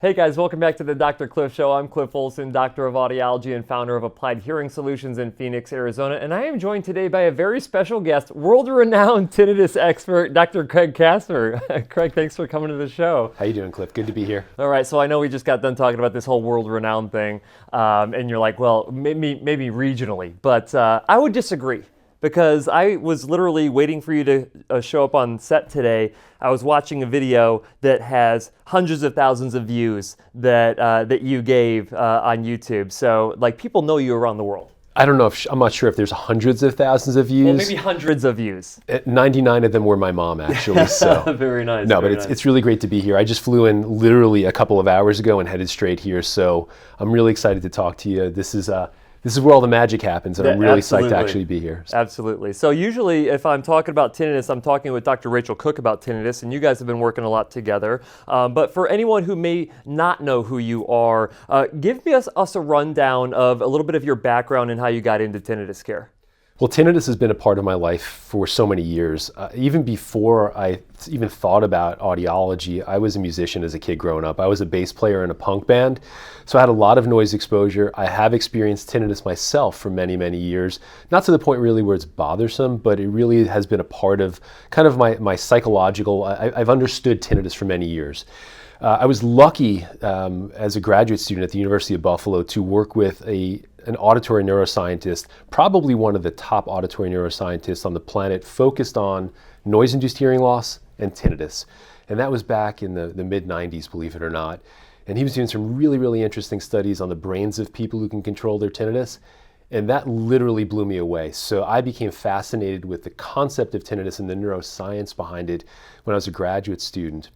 Hey guys, welcome back to the Dr. Cliff Show. I'm Cliff Olson, Doctor of Audiology and founder of Applied Hearing Solutions in Phoenix, Arizona. And I am joined today by a very special guest, world-renowned tinnitus expert, Dr. Craig Kasper. Craig, thanks for coming to the show. How you doing, Cliff? Good to be here. All right, so I know we just got done talking about this whole world-renowned thing, and you're like, well, maybe regionally, but I would disagree. Because I was literally waiting for you to show up on set today. I was watching a video that has hundreds of thousands of views that you gave on YouTube. So like people know you around the world. I don't know if I'm not sure if there's hundreds of thousands of views. Well, maybe hundreds of views. 99 of them were my mom, actually. So very nice. No, very but nice. It's really great to be here. I just flew in literally a couple of hours ago and headed straight here. So I'm really excited to talk to you. This is where all the magic happens, and I'm really psyched to actually be here. Absolutely. So usually if I'm talking about tinnitus, I'm talking with Dr. Rachel Cook about tinnitus, and you guys have been working a lot together. But for anyone who may not know who you are, give us a rundown of a little bit of your background and how you got into tinnitus care. Well, tinnitus has been a part of my life for so many years. Even before I even thought about audiology, I was a musician as a kid growing up. I was a bass player in a punk band, so I had a lot of noise exposure. I have experienced tinnitus myself for many, many years. Not to the point really where it's bothersome, but it really has been a part of kind of my psychological, I've understood tinnitus for many years. I was lucky as a graduate student at the University of Buffalo to work with an auditory neuroscientist, probably one of the top auditory neuroscientists on the planet, focused on noise-induced hearing loss and tinnitus. And that was back in the mid-90s, believe it or not. And he was doing some really, really interesting studies on the brains of people who can control their tinnitus. And that literally blew me away. So I became fascinated with the concept of tinnitus and the neuroscience behind it when I was a graduate student.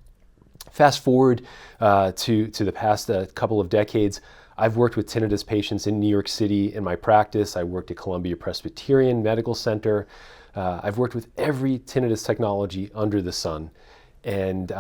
Fast forward to the past couple of decades, I've worked with tinnitus patients in New York City in my practice. I worked at Columbia Presbyterian Medical Center. I've worked with every tinnitus technology under the sun. And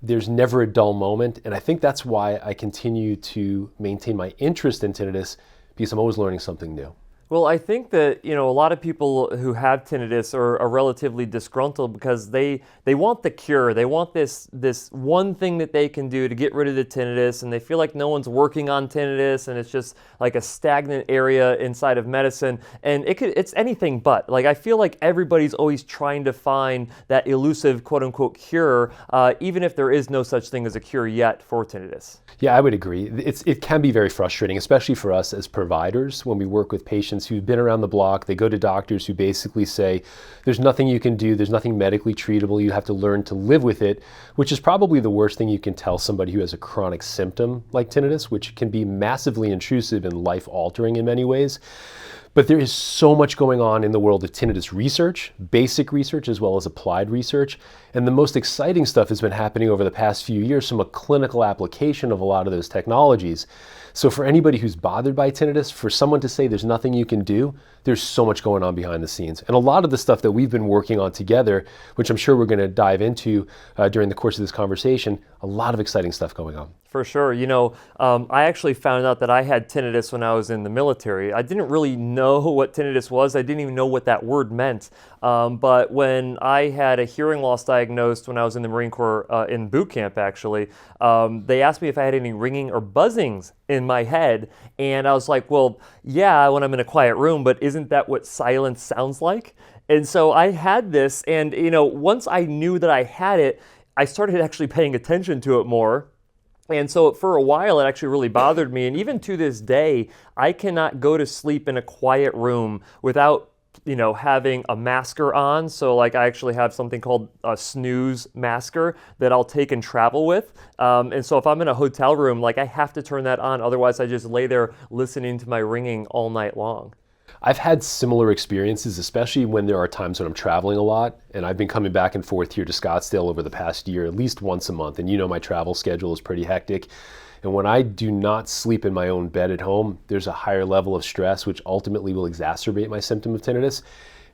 there's never a dull moment. And I think that's why I continue to maintain my interest in tinnitus, because I'm always learning something new. Well, I think that, a lot of people who have tinnitus are relatively disgruntled because they want the cure. They want this one thing that they can do to get rid of the tinnitus, and they feel like no one's working on tinnitus, and it's just like a stagnant area inside of medicine. And it's anything but. Like, I feel like everybody's always trying to find that elusive quote-unquote cure, even if there is no such thing as a cure yet for tinnitus. Yeah, I would agree. It can be very frustrating, especially for us as providers when we work with patients who've been around the block. They go to doctors who basically say, there's nothing you can do, there's nothing medically treatable, you have to learn to live with it, which is probably the worst thing you can tell somebody who has a chronic symptom like tinnitus, which can be massively intrusive and life-altering in many ways. But there is so much going on in the world of tinnitus research, basic research as well as applied research. And the most exciting stuff has been happening over the past few years from a clinical application of a lot of those technologies. So for anybody who's bothered by tinnitus, for someone to say there's nothing you can do, there's so much going on behind the scenes. And a lot of the stuff that we've been working on together, which I'm sure we're going to dive into during the course of this conversation, a lot of exciting stuff going on. For sure. I actually found out that I had tinnitus when I was in the military. I didn't really know what tinnitus was. I didn't even know what that word meant. But when I had a hearing loss diagnosed when I was in the Marine Corps in boot camp, actually, they asked me if I had any ringing or buzzings in my head. And I was like, well, yeah, when I'm in a quiet room, but isn't that what silence sounds like? And so I had this, and once I knew that I had it, I started actually paying attention to it more. And so for a while, it actually really bothered me. And even to this day, I cannot go to sleep in a quiet room without, having a masker on. So like I actually have something called a snooze masker that I'll take and travel with. And so if I'm in a hotel room, like I have to turn that on. Otherwise, I just lay there listening to my ringing all night long. I've had similar experiences, especially when there are times when I'm traveling a lot, and I've been coming back and forth here to Scottsdale over the past year, at least once a month. And my travel schedule is pretty hectic. And when I do not sleep in my own bed at home, there's a higher level of stress, which ultimately will exacerbate my symptom of tinnitus.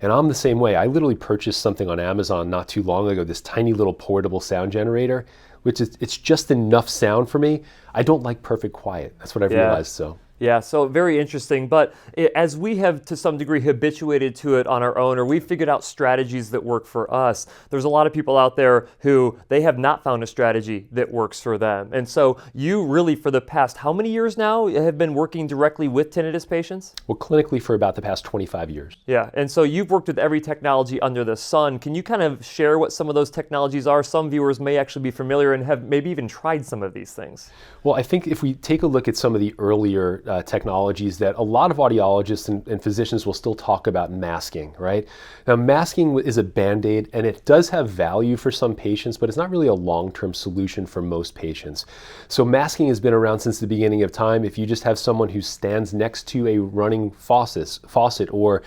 And I'm the same way. I literally purchased something on Amazon not too long ago, this tiny little portable sound generator, which it's just enough sound for me. I don't like perfect quiet. That's what I've realized. So Yeah, so very interesting. But as we have to some degree habituated to it on our own, or we've figured out strategies that work for us, there's a lot of people out there who they have not found a strategy that works for them. And so you really, for the past how many years now, have been working directly with tinnitus patients? Well, clinically for about the past 25 years. Yeah, and so you've worked with every technology under the sun. Can you kind of share what some of those technologies are? Some viewers may actually be familiar and have maybe even tried some of these things. Well, I think if we take a look at some of the earlier technologies, that a lot of audiologists and physicians will still talk about masking, right? Now, masking is a Band-Aid, and it does have value for some patients, but it's not really a long-term solution for most patients. So masking has been around since the beginning of time. If you just have someone who stands next to a running faucet or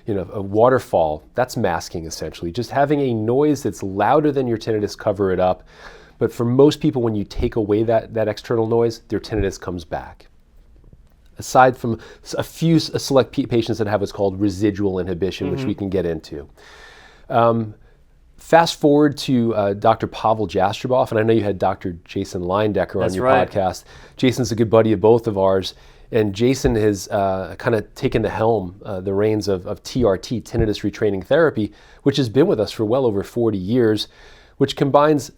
a waterfall, that's masking essentially. Just having a noise that's louder than your tinnitus, cover it up. But for most people, when you take away that external noise, their tinnitus comes back. Aside from a few select patients that have what's called residual inhibition, which we can get into. Fast forward to Dr. Pavel Jastreboff, and I know you had Dr. Jason Leindecker on your podcast. Jason's a good buddy of both of ours. And Jason has kind of taken the reins of TRT, tinnitus retraining therapy, which has been with us for well over 40 years, which combines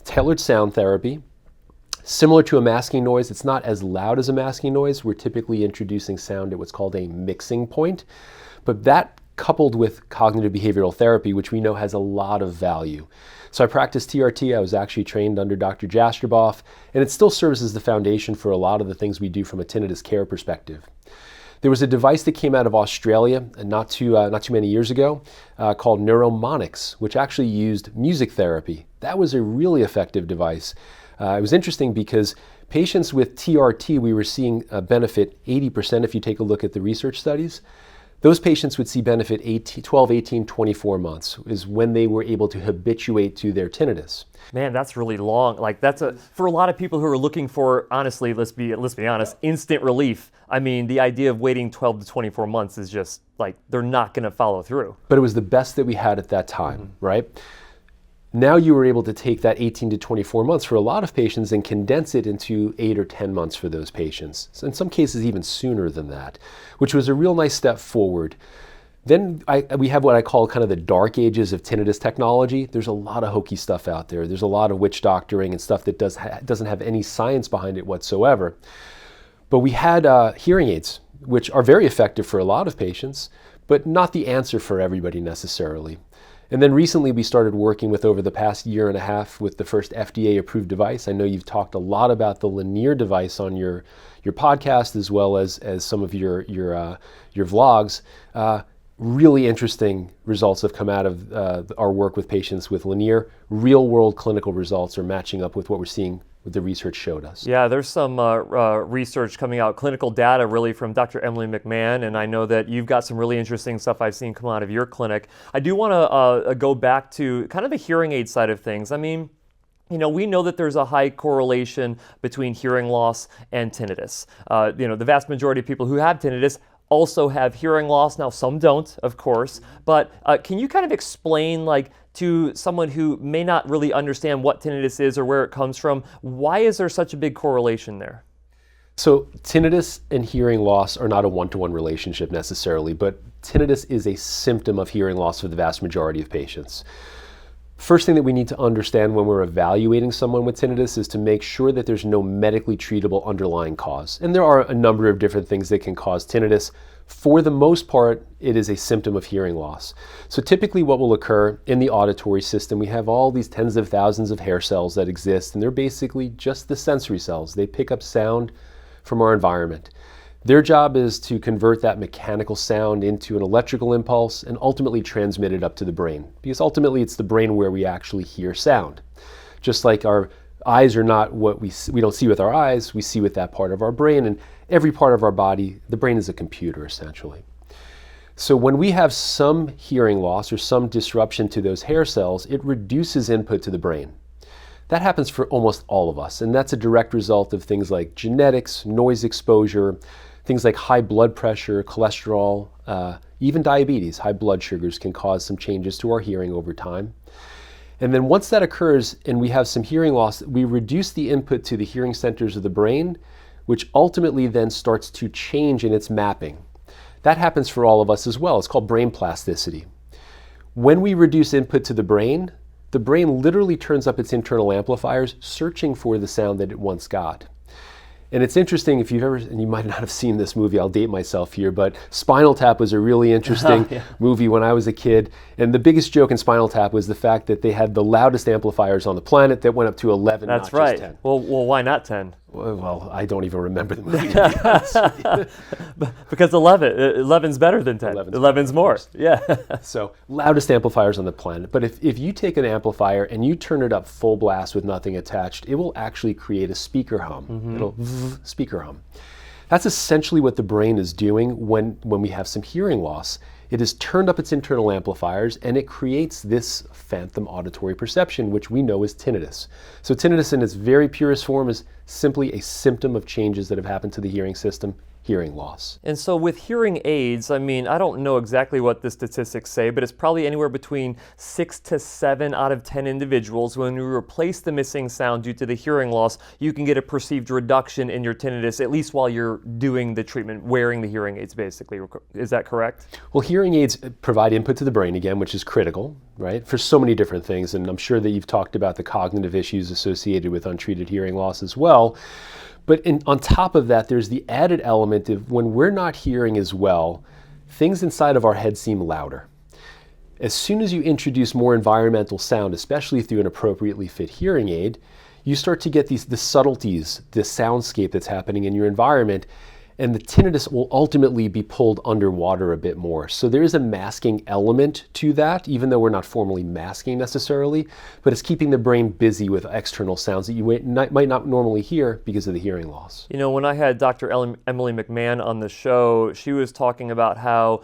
tailored sound therapy, similar to a masking noise. It's not as loud as a masking noise. We're typically introducing sound at what's called a mixing point. But that coupled with cognitive behavioral therapy, which we know has a lot of value. So I practiced TRT. I was actually trained under Dr. Jastreboff, and it still serves as the foundation for a lot of the things we do from a tinnitus care perspective. There was a device that came out of Australia not too many years ago called Neuromonics, which actually used music therapy. That was a really effective device. It was interesting because patients with TRT, we were seeing a benefit 80% if you take a look at the research studies. Those patients would see benefit 12, 18, 24 months is when they were able to habituate to their tinnitus. Man, that's really long. Like for a lot of people who are looking for, honestly, let's be honest, instant relief. I mean, the idea of waiting 12 to 24 months is just like, they're not going to follow through. But it was the best that we had at that time, right? Now you were able to take that 18 to 24 months for a lot of patients and condense it into 8 or 10 months for those patients. So in some cases, even sooner than that, which was a real nice step forward. Then we have what I call kind of the dark ages of tinnitus technology. There's a lot of hokey stuff out there. There's a lot of witch doctoring and stuff that doesn't have any science behind it whatsoever. But we had hearing aids, which are very effective for a lot of patients, but not the answer for everybody necessarily. And then recently we started working with, over the past year and a half, with the first FDA-approved device. I know you've talked a lot about the Lenire device on your podcast, as well as some of your vlogs. Really interesting results have come out of our work with patients with Lenire. Real-world clinical results are matching up with what we're seeing, what the research showed us. Yeah, there's some research coming out, clinical data really from Dr. Emily McMahon, and I know that you've got some really interesting stuff I've seen come out of your clinic. I do want to go back to kind of the hearing aid side of things. I mean, we know that there's a high correlation between hearing loss and tinnitus. The vast majority of people who have tinnitus also have hearing loss. Now, some don't, of course, but can you kind of explain, to someone who may not really understand what tinnitus is or where it comes from, why is there such a big correlation there? So tinnitus and hearing loss are not a one-to-one relationship necessarily, but tinnitus is a symptom of hearing loss for the vast majority of patients. First thing that we need to understand when we're evaluating someone with tinnitus is to make sure that there's no medically treatable underlying cause. And there are a number of different things that can cause tinnitus. For the most part, it is a symptom of hearing loss. So typically what will occur in the auditory system, we have all these tens of thousands of hair cells that exist, and they're basically just the sensory cells. They pick up sound from our environment. Their job is to convert that mechanical sound into an electrical impulse and ultimately transmit it up to the brain, because ultimately it's the brain where we actually hear sound. Just like our eyes are not what we don't see with our eyes, we see with that part of our brain, and every part of our body, the brain is a computer essentially. So when we have some hearing loss or some disruption to those hair cells, it reduces input to the brain. That happens for almost all of us, and that's a direct result of things like genetics, noise exposure, things like high blood pressure, cholesterol, even diabetes. High blood sugars can cause some changes to our hearing over time. And then once that occurs and we have some hearing loss, we reduce the input to the hearing centers of the brain, which ultimately then starts to change in its mapping. That happens for all of us as well. It's called brain plasticity. When we reduce input to the brain literally turns up its internal amplifiers, searching for the sound that it once got. And it's interesting, if you've ever, and you might not have seen this movie, I'll date myself here, but Spinal Tap was a really interesting movie when I was a kid. And the biggest joke in Spinal Tap was the fact that they had the loudest amplifiers on the planet that went up to 11, That's not right. just 10. Well, why not 10? Well, I don't even remember the movie. Because 11's better than 10. 11's more. Yeah. So loudest amplifiers on the planet. But if you take an amplifier and you turn it up full blast with nothing attached, it will actually create a speaker hum. It'll speaker hum. That's essentially what the brain is doing when we have some hearing loss. It has turned up its internal amplifiers and it creates this phantom auditory perception, which we know is tinnitus. So tinnitus in its very purest form is simply a symptom of changes that have happened to the hearing system, hearing loss. And so with hearing aids, I mean, I don't know exactly what the statistics say, but it's probably anywhere between 6 to 7 out of 10 individuals. When you replace the missing sound due to the hearing loss, you can get a perceived reduction in your tinnitus, at least while you're doing the treatment, wearing the hearing aids, basically. Is that correct? Well, hearing aids provide input to the brain, again, which is critical, right, for so many different things. And I'm sure that you've talked about the cognitive issues associated with untreated hearing loss as well. But on top of that, there's the added element of when we're not hearing as well, things inside of our head seem louder. As soon as you introduce more environmental sound, especially through an appropriately fit hearing aid, you start to get the subtleties, the soundscape that's happening in your environment, and the tinnitus will ultimately be pulled underwater a bit more. So there is a masking element to that, even though we're not formally masking necessarily, but it's keeping the brain busy with external sounds that you might not normally hear because of the hearing loss. You know, when I had Dr. Emily McMahon on the show, she was talking about how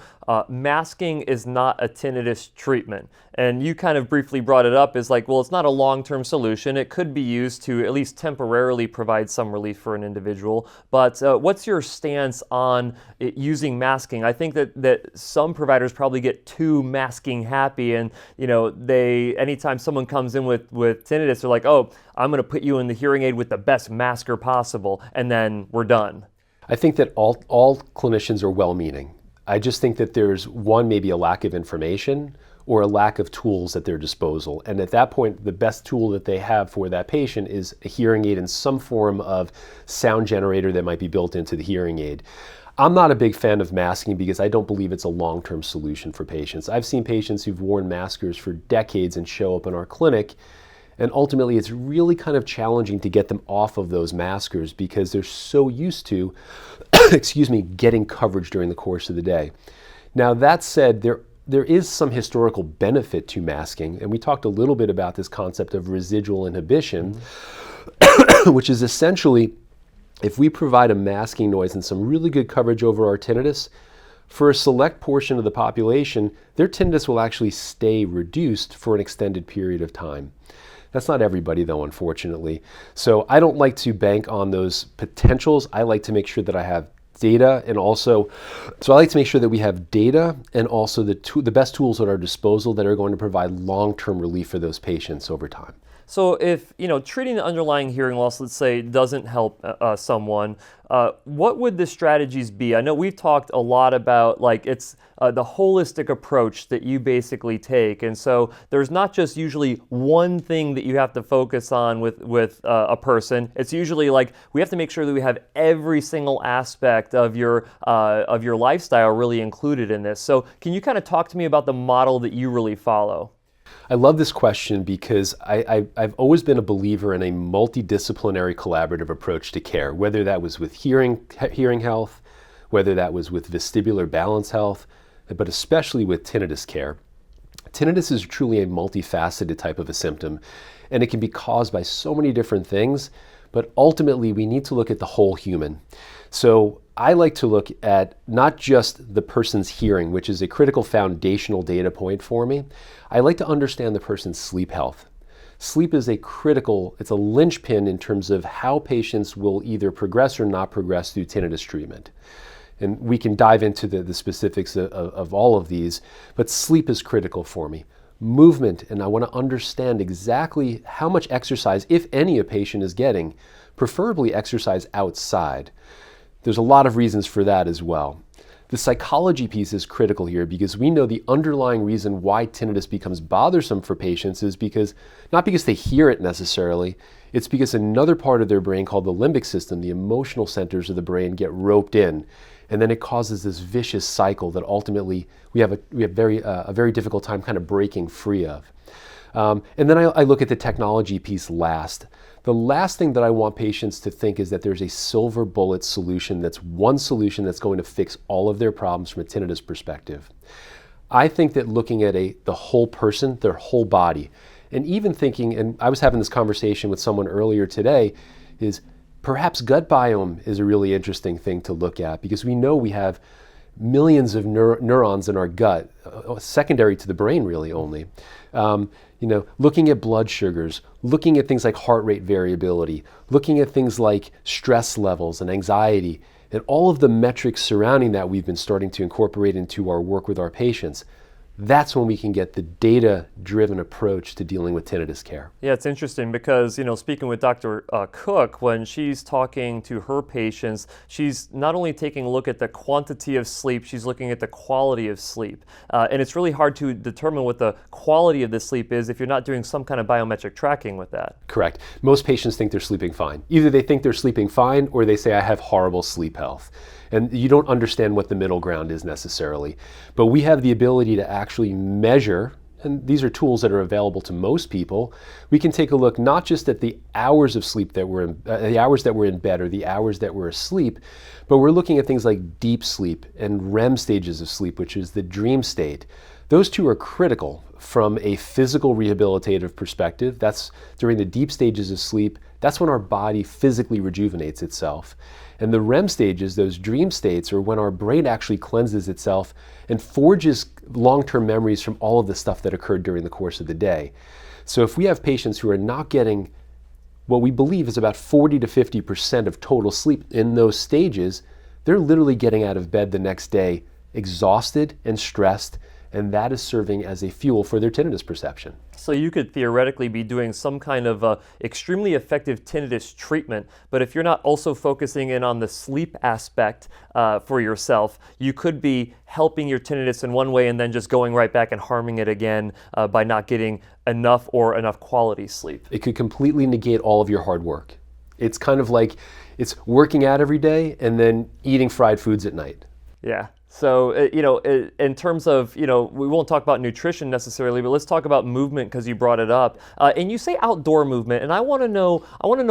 masking is not a tinnitus treatment. And you kind of briefly brought it up as like, well, it's not a long-term solution. It could be used to at least temporarily provide some relief for an individual. But what's your stance on using masking? I think that some providers probably get too masking happy, and you know, anytime someone comes in with tinnitus, they're like, oh, I'm going to put you in the hearing aid with the best masker possible, and then we're done. I think that all clinicians are well-meaning. I just think that there's maybe a lack of information or a lack of tools at their disposal. And at that point, the best tool that they have for that patient is a hearing aid in some form of sound generator that might be built into the hearing aid. I'm not a big fan of masking because I don't believe it's a long-term solution for patients. I've seen patients who've worn maskers for decades and show up in our clinic, and ultimately it's really kind of challenging to get them off of those maskers because they're so used to, getting coverage during the course of the day. Now that said, there is some historical benefit to masking, and we talked a little bit about this concept of residual inhibition, which is essentially if we provide a masking noise and some really good coverage over our tinnitus, for a select portion of the population, their tinnitus will actually stay reduced for an extended period of time. That's not everybody though, unfortunately. So I don't like to bank on those potentials. I like to make sure that I have data, and also, so I like to make sure that we have data and also the best tools at our disposal that are going to provide long-term relief for those patients over time. So if, treating the underlying hearing loss, let's say, doesn't help someone, what would the strategies be? I know we've talked a lot about it's the holistic approach that you basically take. And so there's not just usually one thing that you have to focus on with a person. It's usually we have to make sure that we have every single aspect of your lifestyle really included in this. So can you kind of talk to me about the model that you really follow? I love this question because I've always been a believer in a multidisciplinary collaborative approach to care, whether that was with hearing health, whether that was with vestibular balance health, but especially with tinnitus care. Tinnitus is truly a multifaceted type of a symptom, and it can be caused by so many different things, but ultimately we need to look at the whole human. So I like to look at not just the person's hearing, which is a critical foundational data point for me. I like to understand the person's sleep health. Sleep is it's a linchpin in terms of how patients will either progress or not progress through tinnitus treatment. And we can dive into the specifics of all of these, but sleep is critical for me. Movement, and I want to understand exactly how much exercise, if any, a patient is getting, preferably exercise outside. There's a lot of reasons for that as well. The psychology piece is critical here because we know the underlying reason why tinnitus becomes bothersome for patients is not because they hear it necessarily, it's because another part of their brain called the limbic system, the emotional centers of the brain, get roped in. And then it causes this vicious cycle that ultimately we have a very difficult time kind of breaking free of. And then I look at the technology piece last. The last thing that I want patients to think is that there's a silver bullet solution that's one solution that's going to fix all of their problems from a tinnitus perspective. I think that looking at the whole person, their whole body, and even thinking, and I was having this conversation with someone earlier today, is perhaps gut biome is a really interesting thing to look at because we know we have millions of neurons in our gut, secondary to the brain really only. Looking at blood sugars, looking at things like heart rate variability, looking at things like stress levels and anxiety, and all of the metrics surrounding that we've been starting to incorporate into our work with our patients. That's when we can get the data-driven approach to dealing with tinnitus care. Yeah, it's interesting because, speaking with Dr. Cook, when she's talking to her patients, she's not only taking a look at the quantity of sleep, she's looking at the quality of sleep. And it's really hard to determine what the quality of the sleep is if you're not doing some kind of biometric tracking with that. Correct. Most patients think they're sleeping fine. Either they think they're sleeping fine or they say, I have horrible sleep health. And you don't understand what the middle ground is necessarily. But we have the ability to actually measure, and these are tools that are available to most people. We can take a look not just at the hours of sleep that we're in, the hours that we're in bed or the hours that we're asleep, but we're looking at things like deep sleep and REM stages of sleep, which is the dream state. Those two are critical from a physical rehabilitative perspective. That's during the deep stages of sleep. That's when our body physically rejuvenates itself. And the REM stages, those dream states, are when our brain actually cleanses itself and forges long-term memories from all of the stuff that occurred during the course of the day. So if we have patients who are not getting what we believe is about 40 to 50% of total sleep in those stages, they're literally getting out of bed the next day exhausted and stressed, and that is serving as a fuel for their tinnitus perception. So you could theoretically be doing some kind of extremely effective tinnitus treatment, but if you're not also focusing in on the sleep aspect for yourself, you could be helping your tinnitus in one way and then just going right back and harming it again by not getting enough quality sleep. It could completely negate all of your hard work. It's kind of like it's working out every day and then eating fried foods at night. Yeah. So, in terms of, we won't talk about nutrition necessarily, but let's talk about movement because you brought it up. And you say outdoor movement, and I want to know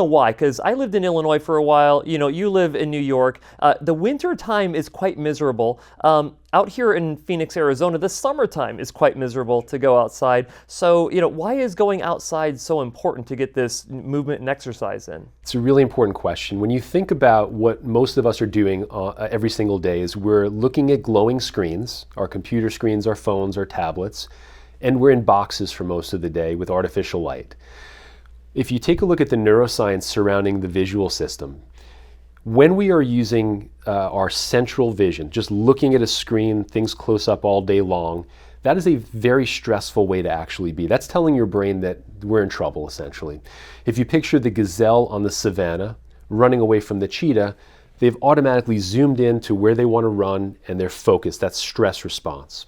why, because I lived in Illinois for a while. You live in New York. The winter time is quite miserable. Out here in Phoenix, Arizona, the summertime is quite miserable to go outside. So, why is going outside so important to get this movement and exercise in? It's a really important question. When you think about what most of us are doing every single day is we're looking at glowing screens, our computer screens, our phones, our tablets, and we're in boxes for most of the day with artificial light. If you take a look at the neuroscience surrounding the visual system, when we are using our central vision, just looking at a screen, things close up all day long, that is a very stressful way to actually be. That's telling your brain that we're in trouble, essentially. If you picture the gazelle on the savannah running away from the cheetah, they've automatically zoomed in to where they want to run and they're focused. That's stress response.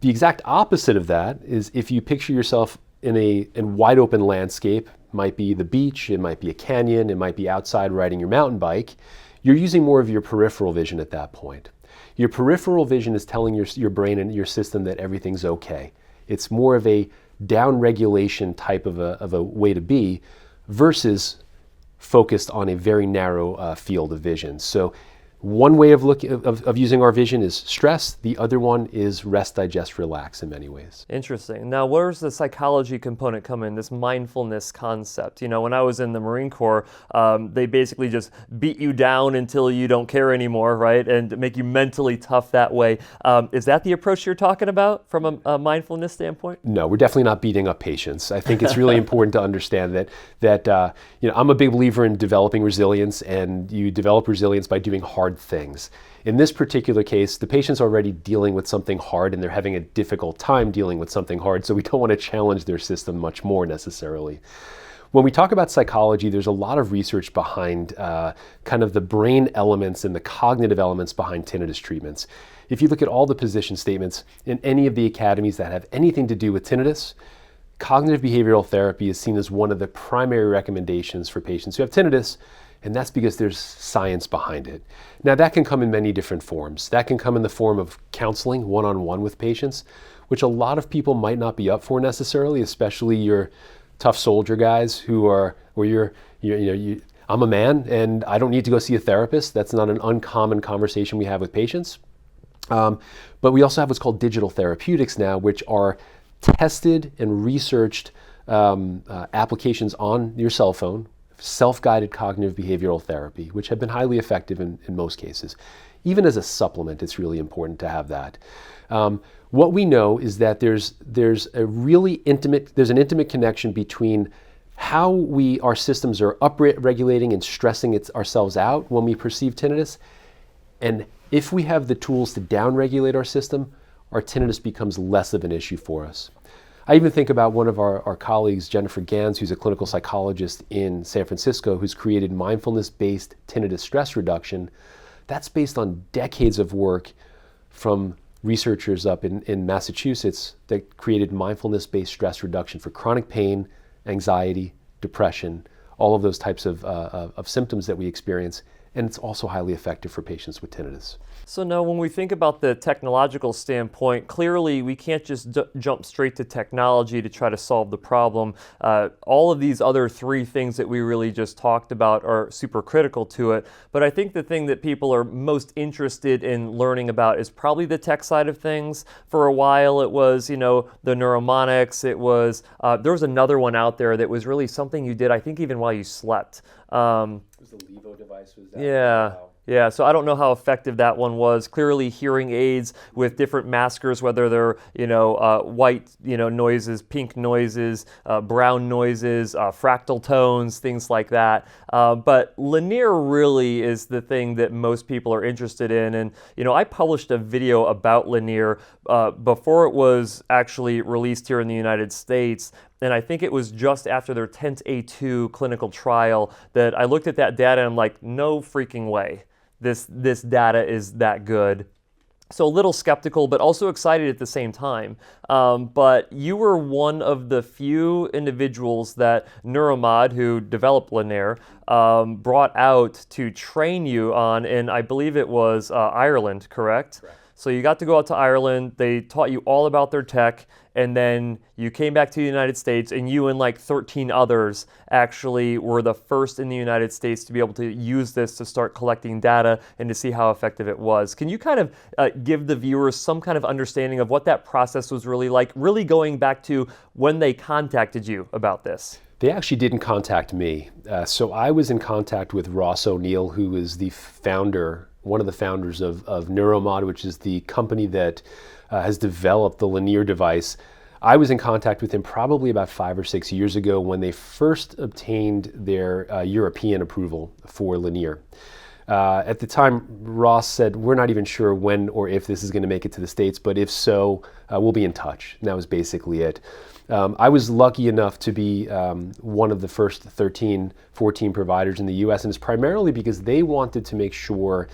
The exact opposite of that is if you picture yourself in a wide open landscape, might be the beach, it might be a canyon, it might be outside riding your mountain bike, you're using more of your peripheral vision at that point. Your peripheral vision is telling your brain and your system that everything's okay. It's more of a down-regulation type of a way to be versus focused on a very narrow field of vision. So one way of using our vision is stress. The other one is rest, digest, relax in many ways. Interesting. Now, where's the psychology component come in, this mindfulness concept? When I was in the Marine Corps, they basically just beat you down until you don't care anymore, right? And make you mentally tough that way. Is that the approach you're talking about from a mindfulness standpoint? No, we're definitely not beating up patients. I think it's really important to understand that I'm a big believer in developing resilience, and you develop resilience by doing hard things. In this particular case, the patient's already dealing with something hard and they're having a difficult time dealing with something hard, so we don't want to challenge their system much more necessarily. When we talk about psychology, there's a lot of research behind kind of the brain elements and the cognitive elements behind tinnitus treatments. If you look at all the position statements in any of the academies that have anything to do with tinnitus, cognitive behavioral therapy is seen as one of the primary recommendations for patients who have tinnitus, and that's because there's science behind it. Now, that can come in many different forms. That can come in the form of counseling one-on-one with patients, which a lot of people might not be up for necessarily, especially your tough soldier guys who are, where I'm a man and I don't need to go see a therapist. That's not an uncommon conversation we have with patients. But we also have what's called digital therapeutics now, which are tested and researched applications on your cell phone, self-guided cognitive behavioral therapy, which have been highly effective in most cases. Even as a supplement, it's really important to have that. What we know is that there's an intimate connection between how our systems are up-regulating and stressing ourselves out when we perceive tinnitus, and if we have the tools to down-regulate our system, our tinnitus becomes less of an issue for us. I even think about one of our colleagues, Jennifer Gans, who's a clinical psychologist in San Francisco, who's created mindfulness-based tinnitus stress reduction. That's based on decades of work from researchers up in Massachusetts that created mindfulness-based stress reduction for chronic pain, anxiety, depression, all of those types of symptoms that we experience. And it's also highly effective for patients with tinnitus. So now when we think about the technological standpoint, clearly we can't just jump straight to technology to try to solve the problem. All of these other three things that we really just talked about are super critical to it. But I think the thing that people are most interested in learning about is probably the tech side of things. For a while it was, the neuromonics. It was, there was another one out there that was really something you did, I think even while you slept. It was the Levo device, was that? Yeah. Yeah, so I don't know how effective that one was. Clearly hearing aids with different maskers, whether they're, white, noises, pink noises, brown noises, fractal tones, things like that. But Lenire really is the thing that most people are interested in. And, I published a video about Lenire before it was actually released here in the United States. And I think it was just after their TENT-A2 clinical trial that I looked at that data and I'm like, no freaking way. This data is that good. So a little skeptical, but also excited at the same time. But you were one of the few individuals that Neuromod, who developed Lenire, brought out to train you on, and I believe it was Ireland, correct? Correct. So you got to go out to Ireland, they taught you all about their tech, and then you came back to the United States, and you and like 13 others actually were the first in the United States to be able to use this to start collecting data and to see how effective it was. Can you kind of give the viewers some kind of understanding of what that process was really like, really going back to when they contacted you about this? They actually didn't contact me. So I was in contact with Ross O'Neill, who is one of the founders of Neuromod, which is the company that has developed the Lenire device. I was in contact with him probably about 5 or 6 years ago when they first obtained their European approval for Lenire. At the time, Ross said, we're not even sure when or if this is going to make it to the States, but if so, we'll be in touch. And that was basically it. I was lucky enough to be one of the first 13, 14 providers in the US, and it's primarily because they wanted to make sure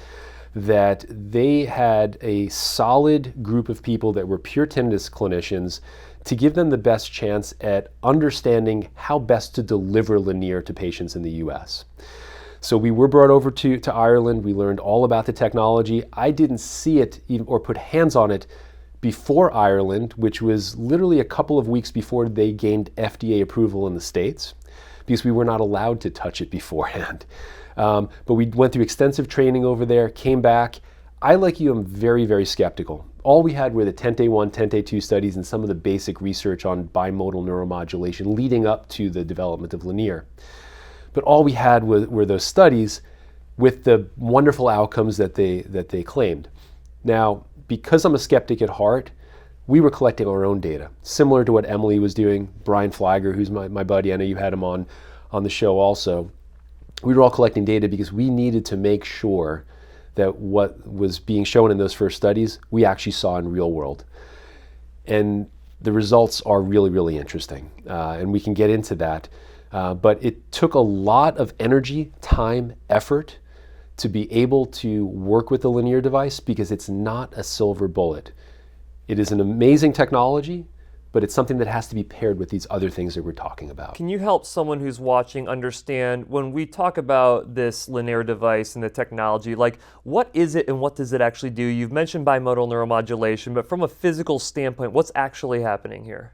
that they had a solid group of people that were pure tinnitus clinicians to give them the best chance at understanding how best to deliver Lenire to patients in the US. So we were brought over to Ireland. We learned all about the technology. I didn't see it or put hands on it before Ireland, which was literally a couple of weeks before they gained FDA approval in the States, because we were not allowed to touch it beforehand. But we went through extensive training over there, came back. I, like you, am very, very skeptical. All we had were the TENT-A1, TENT-A2 studies and some of the basic research on bimodal neuromodulation leading up to the development of Lenire. But all we had were those studies with the wonderful outcomes that they claimed. Now, because I'm a skeptic at heart, we were collecting our own data, similar to what Emily was doing. Brian Flagger, who's my buddy, I know you had him on the show also. We were all collecting data because we needed to make sure that what was being shown in those first studies, we actually saw in real world. And the results are really, really interesting. And we can get into that. But it took a lot of energy, time, effort to be able to work with the Lenire device because it's not a silver bullet. It is an amazing technology, but it's something that has to be paired with these other things that we're talking about. Can you help someone who's watching understand when we talk about this Lenire device and the technology, like what is it and what does it actually do? You've mentioned bimodal neuromodulation, but from a physical standpoint, what's actually happening here?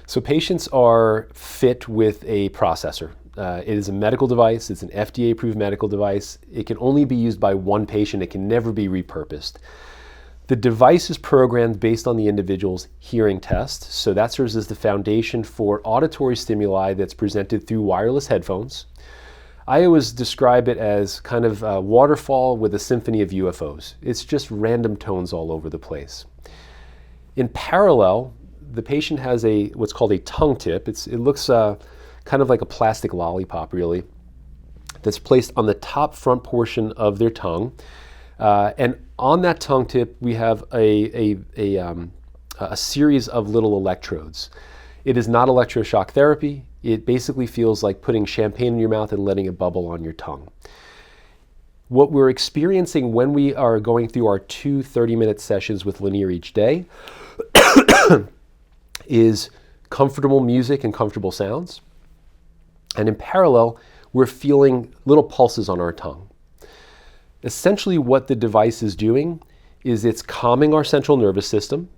So patients are fit with a processor. It is a medical device. It's an FDA-approved medical device. It can only be used by one patient. It can never be repurposed. The device is programmed based on the individual's hearing test. So that serves as the foundation for auditory stimuli that's presented through wireless headphones. I always describe it as kind of a waterfall with a symphony of UFOs. It's just random tones all over the place. In parallel, the patient has what's called a tongue tip. It looks kind of like a plastic lollipop, really, that's placed on the top front portion of their tongue. And on that tongue tip, we have a series of little electrodes. It is not electroshock therapy. It basically feels like putting champagne in your mouth and letting it bubble on your tongue. What we're experiencing when we are going through our 2 30-minute sessions with Lenire each day is comfortable music and comfortable sounds. And in parallel, we're feeling little pulses on our tongue. Essentially what the device is doing is it's calming our central nervous system,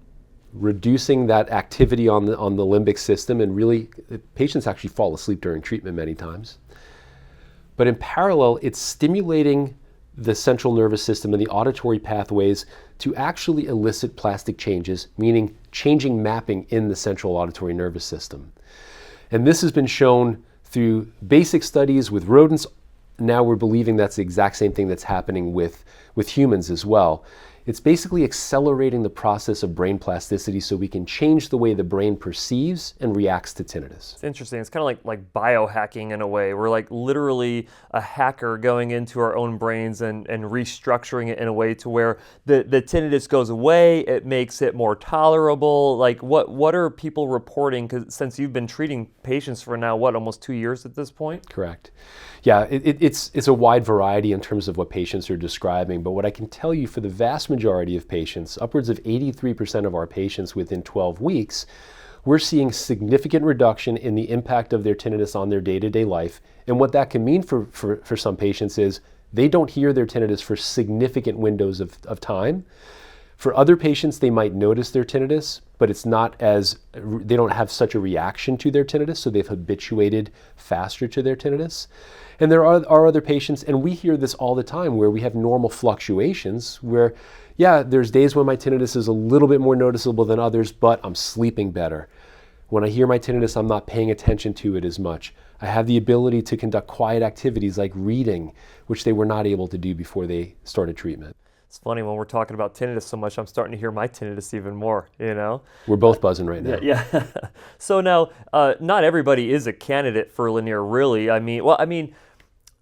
reducing that activity on the limbic system, and really, patients actually fall asleep during treatment many times. But in parallel, it's stimulating the central nervous system and the auditory pathways to actually elicit plastic changes, meaning changing mapping in the central auditory nervous system. And this has been shown through basic studies with rodents. Now we're believing that's the exact same thing that's happening with humans as well. It's basically accelerating the process of brain plasticity so we can change the way the brain perceives and reacts to tinnitus. It's interesting. It's kind of like biohacking in a way. We're like literally a hacker going into our own brains and restructuring it in a way to where the tinnitus goes away. It makes it more tolerable. Like what are people reporting? Because since you've been treating patients for now, almost 2 years at this point? Correct. Yeah, it's a wide variety in terms of what patients are describing, but what I can tell you for the vast majority of patients, upwards of 83% of our patients within 12 weeks, we're seeing significant reduction in the impact of their tinnitus on their day-to-day life. And what that can mean for some patients is they don't hear their tinnitus for significant windows of time. For other patients, they might notice their tinnitus, but they don't have such a reaction to their tinnitus, so they've habituated faster to their tinnitus. And there are other patients, and we hear this all the time, where we have normal fluctuations where, yeah, there's days when my tinnitus is a little bit more noticeable than others, but I'm sleeping better. When I hear my tinnitus, I'm not paying attention to it as much. I have the ability to conduct quiet activities like reading, which they were not able to do before they started treatment. It's funny, when we're talking about tinnitus so much, I'm starting to hear my tinnitus even more, you know? We're both buzzing right now. Yeah. So now, not everybody is a candidate for Lenire, really.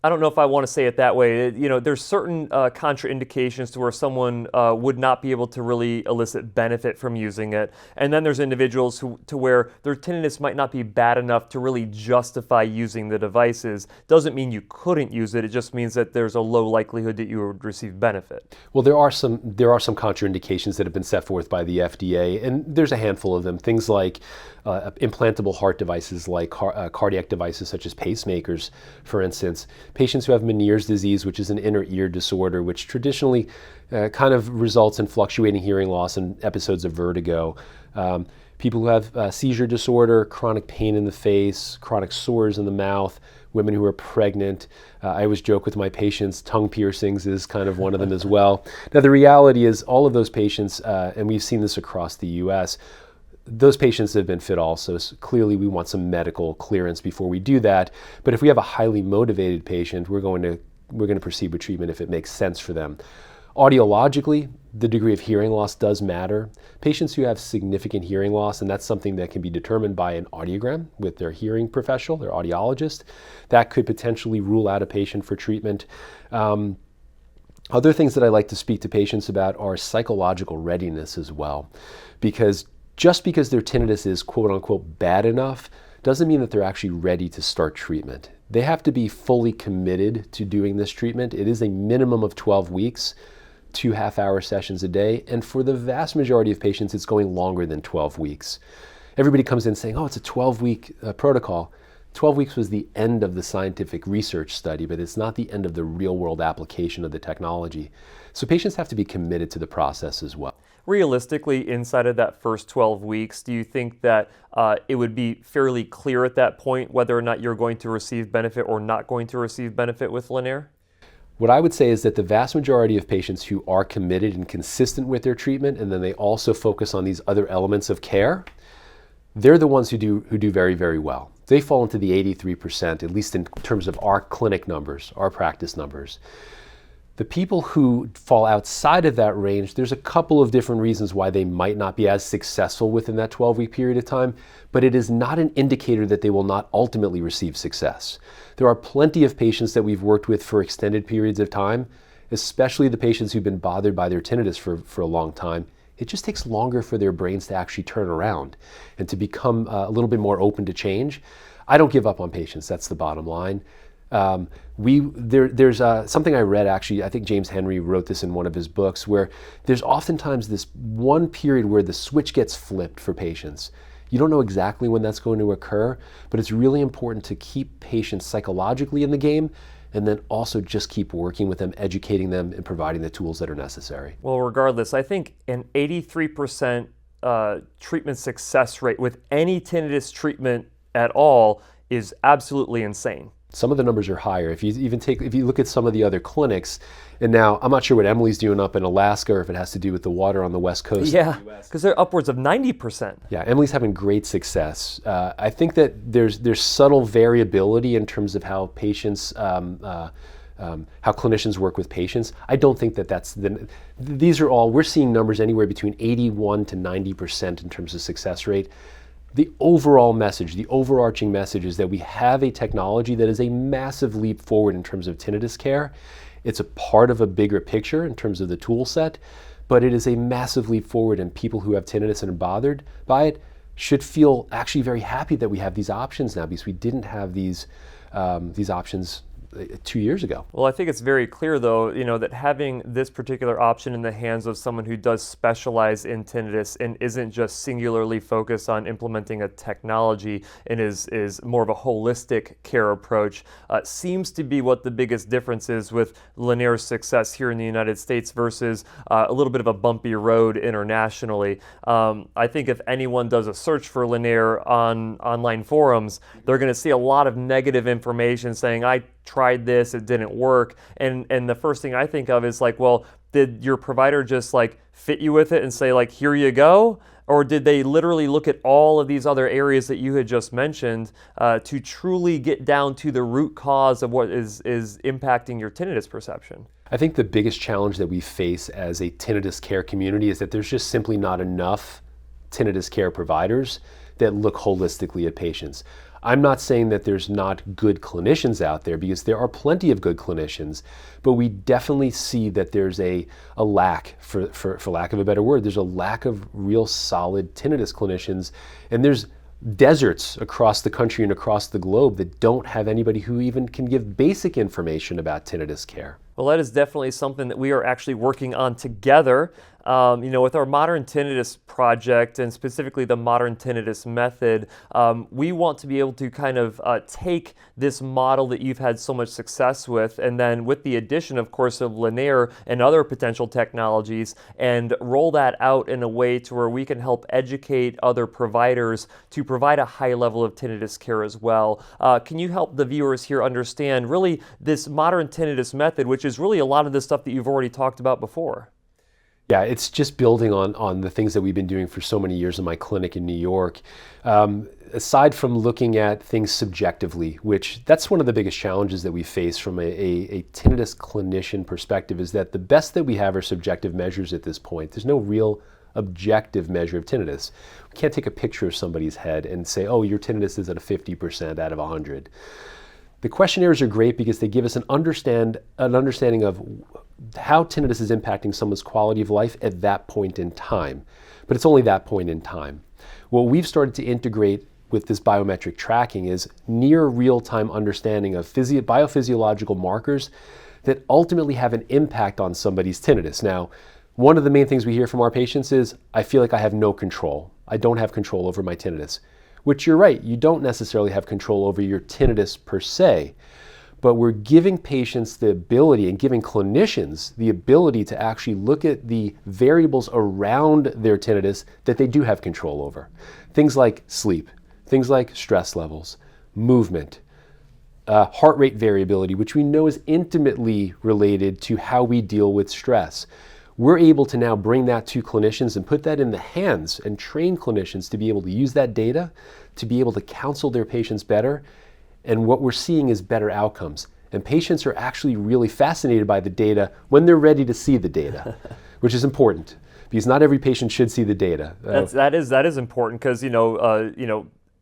I don't know if I want to say it that way. You know, there's certain contraindications to where someone would not be able to really elicit benefit from using it. And then there's individuals to where their tinnitus might not be bad enough to really justify using the devices. Doesn't mean you couldn't use it. It just means that there's a low likelihood that you would receive benefit. Well, there are some contraindications that have been set forth by the FDA, and there's a handful of them. Things like implantable heart devices, like cardiac devices such as pacemakers, for instance. Patients who have Meniere's disease, which is an inner ear disorder, which traditionally kind of results in fluctuating hearing loss and episodes of vertigo. People who have seizure disorder, chronic pain in the face, chronic sores in the mouth, women who are pregnant. I always joke with my patients, tongue piercings is kind of one of them as well. Now, the reality is all of those patients, and we've seen this across the U.S., those patients have been fit also. So clearly we want some medical clearance before we do that. But if we have a highly motivated patient, we're going to proceed with treatment if it makes sense for them. Audiologically, the degree of hearing loss does matter. Patients who have significant hearing loss, and that's something that can be determined by an audiogram with their hearing professional, their audiologist, that could potentially rule out a patient for treatment. Other things that I like to speak to patients about are psychological readiness as well, because just because their tinnitus is quote unquote bad enough doesn't mean that they're actually ready to start treatment. They have to be fully committed to doing this treatment. It is a minimum of 12 weeks, 2 half-hour sessions a day, and for the vast majority of patients, it's going longer than 12 weeks. Everybody comes in saying, oh, it's a 12-week protocol. 12 weeks was the end of the scientific research study, but it's not the end of the real-world application of the technology. So patients have to be committed to the process as well. Realistically, inside of that first 12 weeks, do you think that it would be fairly clear at that point whether or not you're going to receive benefit or not going to receive benefit with Lenire? What I would say is that the vast majority of patients who are committed and consistent with their treatment, and then they also focus on these other elements of care, they're the ones who do very, very well. They fall into the 83%, at least in terms of our clinic numbers, our practice numbers. The people who fall outside of that range, there's a couple of different reasons why they might not be as successful within that 12-week period of time, but it is not an indicator that they will not ultimately receive success. There are plenty of patients that we've worked with for extended periods of time, especially the patients who've been bothered by their tinnitus for a long time. It just takes longer for their brains to actually turn around and to become a little bit more open to change. I don't give up on patients, that's the bottom line. There's something I read, actually, I think James Henry wrote this in one of his books, where there's oftentimes this one period where the switch gets flipped for patients. You don't know exactly when that's going to occur, but it's really important to keep patients psychologically in the game and then also just keep working with them, educating them, and providing the tools that are necessary. Well, regardless, I think an 83% treatment success rate with any tinnitus treatment at all is absolutely insane. Some of the numbers are higher. If you look at some of the other clinics, and now I'm not sure what Emily's doing up in Alaska or if it has to do with the water on the West Coast. Yeah, because they're upwards of 90%. Yeah, Emily's having great success. I think that there's subtle variability in terms of how patients, how clinicians work with patients. I don't think that we're seeing numbers anywhere between 81 to 90% in terms of success rate. The overall message, the overarching message is that we have a technology that is a massive leap forward in terms of tinnitus care. It's a part of a bigger picture in terms of the tool set, but it is a massive leap forward, and people who have tinnitus and are bothered by it should feel actually very happy that we have these options now, because we didn't have these options 2 years ago. Well, I think it's very clear, though, that having this particular option in the hands of someone who does specialize in tinnitus and isn't just singularly focused on implementing a technology and is more of a holistic care approach seems to be what the biggest difference is with Lenire's success here in the United States versus a little bit of a bumpy road internationally. I think if anyone does a search for Lenire on online forums, they're going to see a lot of negative information saying, I tried this, it didn't work. And the first thing I think of is like, well, did your provider just like fit you with it and say like, here you go? Or did they literally look at all of these other areas that you had just mentioned to truly get down to the root cause of what is impacting your tinnitus perception? I think the biggest challenge that we face as a tinnitus care community is that there's just simply not enough tinnitus care providers that look holistically at patients. I'm not saying that there's not good clinicians out there, because there are plenty of good clinicians, but we definitely see that there's a lack, for lack of a better word, there's a lack of real solid tinnitus clinicians, and there's deserts across the country and across the globe that don't have anybody who even can give basic information about tinnitus care. Well, that is definitely something that we are actually working on together. With our Modern Tinnitus project, and specifically the Modern Tinnitus method, we want to be able to kind of take this model that you've had so much success with, and then with the addition, of course, of Lenire and other potential technologies, and roll that out in a way to where we can help educate other providers to provide a high level of tinnitus care as well. Can you help the viewers here understand really this Modern Tinnitus method, which is really a lot of the stuff that you've already talked about before? Yeah, it's just building on the things that we've been doing for so many years in my clinic in New York. Aside from looking at things subjectively, which that's one of the biggest challenges that we face from a tinnitus clinician perspective, is that the best that we have are subjective measures at this point. There's no real objective measure of tinnitus. We can't take a picture of somebody's head and say, oh, your tinnitus is at a 50% out of 100. The questionnaires are great because they give us an understanding of how tinnitus is impacting someone's quality of life at that point in time. But it's only that point in time. What we've started to integrate with this biometric tracking is near real-time understanding of biophysiological markers that ultimately have an impact on somebody's tinnitus. Now, one of the main things we hear from our patients is, I feel like I have no control. I don't have control over my tinnitus, which you're right, you don't necessarily have control over your tinnitus per se, but we're giving patients the ability and giving clinicians the ability to actually look at the variables around their tinnitus that they do have control over. Things like sleep, things like stress levels, movement, heart rate variability, which we know is intimately related to how we deal with stress. We're able to now bring that to clinicians and put that in the hands and train clinicians to be able to use that data to be able to counsel their patients better. And what we're seeing is better outcomes. And patients are actually really fascinated by the data when they're ready to see the data, which is important because not every patient should see the data. That is important because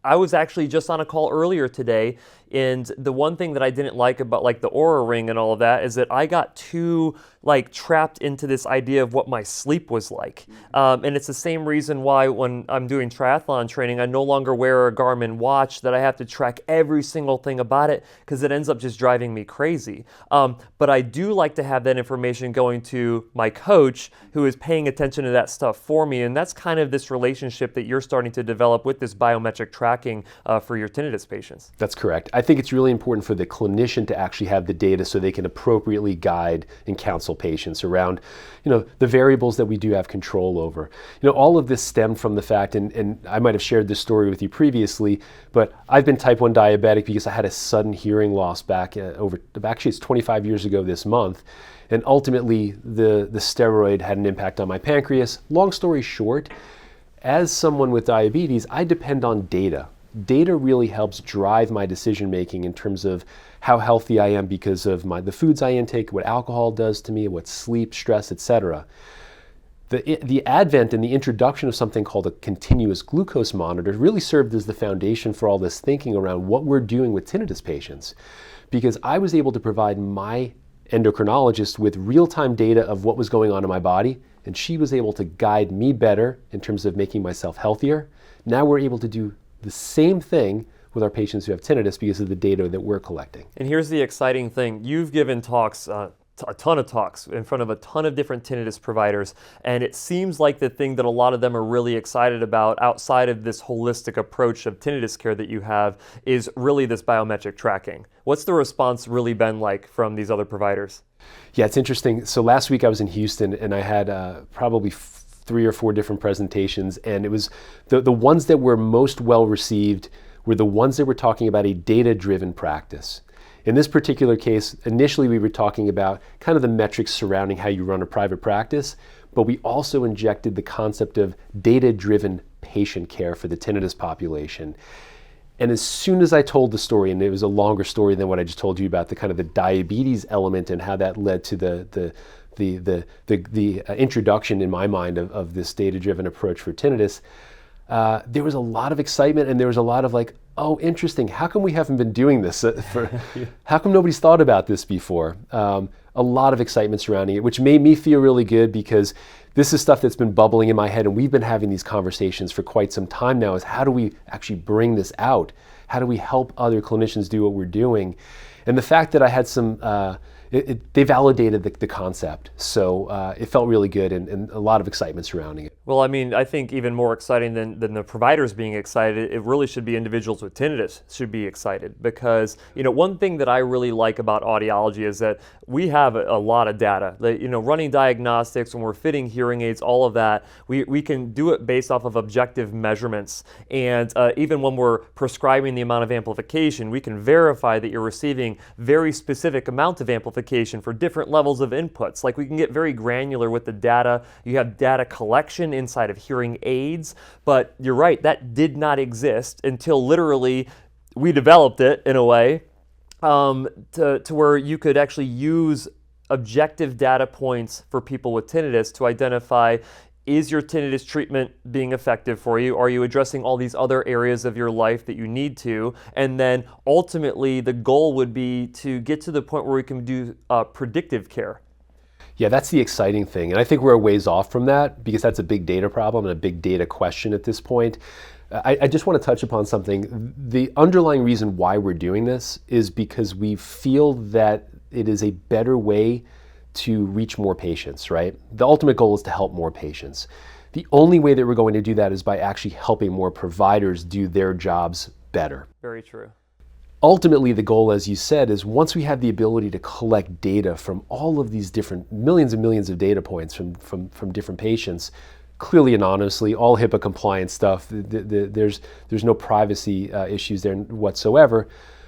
I was actually just on a call earlier today, and the one thing that I didn't like about like the Oura Ring and all of that is that I got too trapped into this idea of what my sleep was like. And it's the same reason why when I'm doing triathlon training, I no longer wear a Garmin watch that I have to track every single thing about it because it ends up just driving me crazy. But I do like to have that information going to my coach who is paying attention to that stuff for me. And that's kind of this relationship that you're starting to develop with this biometric tracking for your tinnitus patients. That's correct. I think it's really important for the clinician to actually have the data so they can appropriately guide and counsel patients around, the variables that we do have control over. All of this stemmed from the fact, and I might have shared this story with you previously, but I've been type 1 diabetic because I had a sudden hearing loss actually it's 25 years ago this month. And ultimately, the steroid had an impact on my pancreas. Long story short, as someone with diabetes, I depend on data. Data really helps drive my decision making in terms of how healthy I am because of the foods I intake, what alcohol does to me, what sleep, stress, etc. The advent and the introduction of something called a continuous glucose monitor really served as the foundation for all this thinking around what we're doing with tinnitus patients, because I was able to provide my endocrinologist with real-time data of what was going on in my body, and she was able to guide me better in terms of making myself healthier. Now we're able to do the same thing with our patients who have tinnitus because of the data that we're collecting. And here's the exciting thing. You've given talks, a ton of talks in front of a ton of different tinnitus providers, and it seems like the thing that a lot of them are really excited about outside of this holistic approach of tinnitus care that you have is really this biometric tracking. What's the response really been like from these other providers? Yeah, it's interesting. So last week I was in Houston and I had probably 3 or 4 different presentations, and it was the ones that were most well received were the ones that were talking about a data-driven practice. In this particular case, initially we were talking about kind of the metrics surrounding how you run a private practice, but we also injected the concept of data-driven patient care for the tinnitus population. And as soon as I told the story, and it was a longer story than what I just told you about the kind of the diabetes element and how that led to the introduction in my mind of this data-driven approach for tinnitus, there was a lot of excitement and there was a lot of oh, interesting, how come we haven't been doing this? How come nobody's thought about this before? A lot of excitement surrounding it, which made me feel really good because this is stuff that's been bubbling in my head and we've been having these conversations for quite some time now is how do we actually bring this out? How do we help other clinicians do what we're doing? And the fact that I had some, they validated the concept. So it felt really good and a lot of excitement surrounding it. Well, I mean, I think even more exciting than the providers being excited, it really should be individuals with tinnitus should be excited because, one thing that I really like about audiology is that we have a lot of data. Running diagnostics, when we're fitting hearing aids, all of that, we can do it based off of objective measurements. And even when we're prescribing the amount of amplification, we can verify that you're receiving very specific amount of amplification for different levels of inputs. We can get very granular with the data. You have data collection inside of hearing aids, but you're right, that did not exist until literally we developed it in a way to where you could actually use objective data points for people with tinnitus to identify, is your tinnitus treatment being effective for you? Are you addressing all these other areas of your life that you need to? And then ultimately the goal would be to get to the point where we can do predictive care. Yeah, that's the exciting thing. And I think we're a ways off from that because that's a big data problem and a big data question at this point. I just want to touch upon something. The underlying reason why we're doing this is because we feel that it is a better way to reach more patients, right? The ultimate goal is to help more patients. The only way that we're going to do that is by actually helping more providers do their jobs better. Very true. Ultimately, the goal, as you said, is once we have the ability to collect data from all of these different millions and millions of data points from different patients, clearly anonymously, all HIPAA compliant stuff, there's no privacy issues there whatsoever.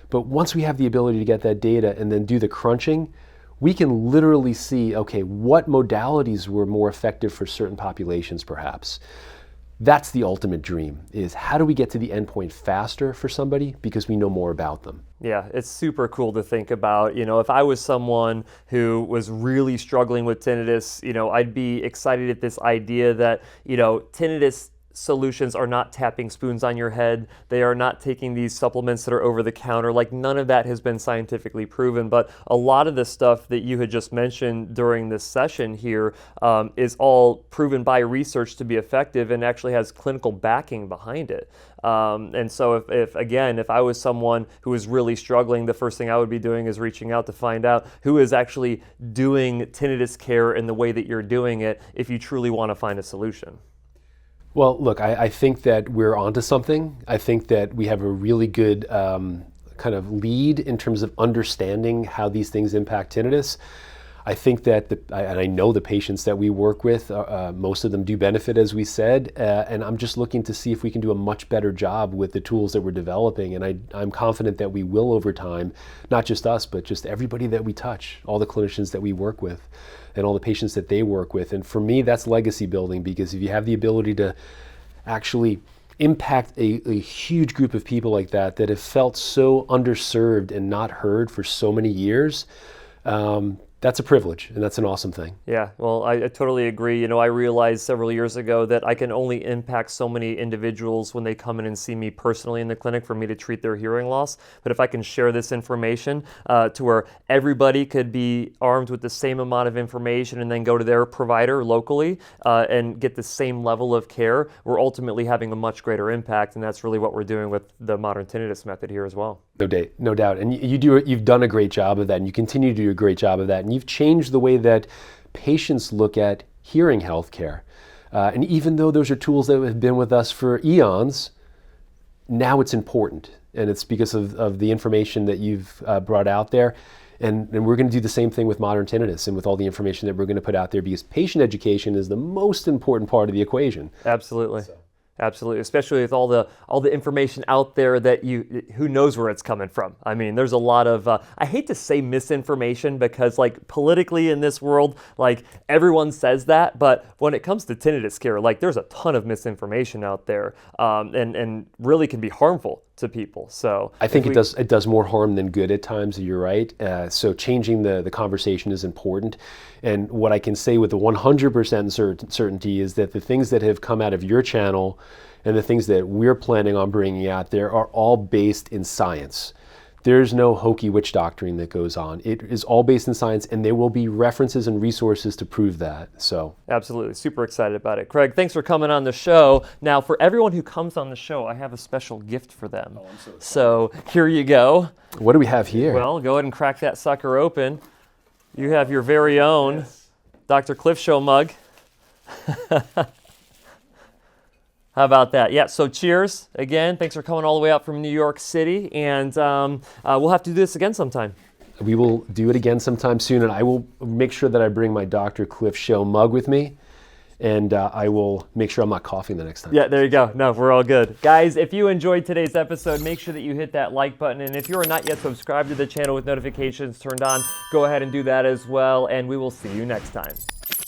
But once we have the ability to get that data and then do the crunching, we can literally see, okay, what modalities were more effective for certain populations perhaps. That's the ultimate dream, is how do we get to the endpoint faster for somebody because we know more about them. Yeah, it's super cool to think about. If I was someone who was really struggling with tinnitus, I'd be excited at this idea that, tinnitus solutions are not tapping spoons on your head. They are not taking these supplements that are over the counter. Like, none of that has been scientifically proven. But a lot of the stuff that you had just mentioned during this session here is all proven by research to be effective and actually has clinical backing behind it. And so if I was someone who was really struggling, the first thing I would be doing is reaching out to find out who is actually doing tinnitus care in the way that you're doing it, if you truly want to find a solution. Well, look, I think that we're onto something. I think that we have a really good kind of lead in terms of understanding how these things impact tinnitus. I think that, and I know the patients that we work with, most of them do benefit, as we said, and I'm just looking to see if we can do a much better job with the tools that we're developing, and I'm confident that we will over time, not just us, but just everybody that we touch, all the clinicians that we work with, and all the patients that they work with. And for me, that's legacy building, because if you have the ability to actually impact a huge group of people like that have felt so underserved and not heard for so many years, that's a privilege, and that's an awesome thing. Yeah, well, I totally agree. I realized several years ago that I can only impact so many individuals when they come in and see me personally in the clinic for me to treat their hearing loss. But if I can share this information to where everybody could be armed with the same amount of information and then go to their provider locally and get the same level of care, we're ultimately having a much greater impact, and that's really what we're doing with the modern tinnitus method here as well. No doubt. And you've done a great job of that, and you continue to do a great job of that. And you've changed the way that patients look at hearing healthcare. And even though those are tools that have been with us for eons, now it's important. And it's because of the information that you've brought out there. And we're going to do the same thing with modern tinnitus and with all the information that we're going to put out there, because patient education is the most important part of the equation. Absolutely. Absolutely, especially with all the information out there that who knows where it's coming from. I mean, there's a lot of, I hate to say misinformation, because like politically in this world, like everyone says that, but when it comes to tinnitus care, like there's a ton of misinformation out there, and really can be harmful to people. So I think it does more harm than good at times. You're right. So changing the conversation is important. And what I can say with the 100% certainty is that the things that have come out of your channel and the things that we're planning on bringing out there are all based in science. There's no hokey witch doctoring that goes on. It is all based in science, and there will be references and resources to prove that. So absolutely, super excited about it. Craig, thanks for coming on the show. Now, for everyone who comes on the show, I have a special gift for them. Oh, I'm so excited. So here you go. What do we have here? Well, go ahead and crack that sucker open. You have your very own Dr. Cliff Show mug. How about that? Yeah, so cheers. Again, thanks for coming all the way out from New York City, and we'll have to do this again sometime. We will do it again sometime soon, and I will make sure that I bring my Dr. Cliff Show mug with me, and I will make sure I'm not coughing the next time. Yeah, there you go. No, we're all good. Guys, if you enjoyed today's episode, make sure that you hit that like button, and if you are not yet subscribed to the channel with notifications turned on, go ahead and do that as well, and we will see you next time.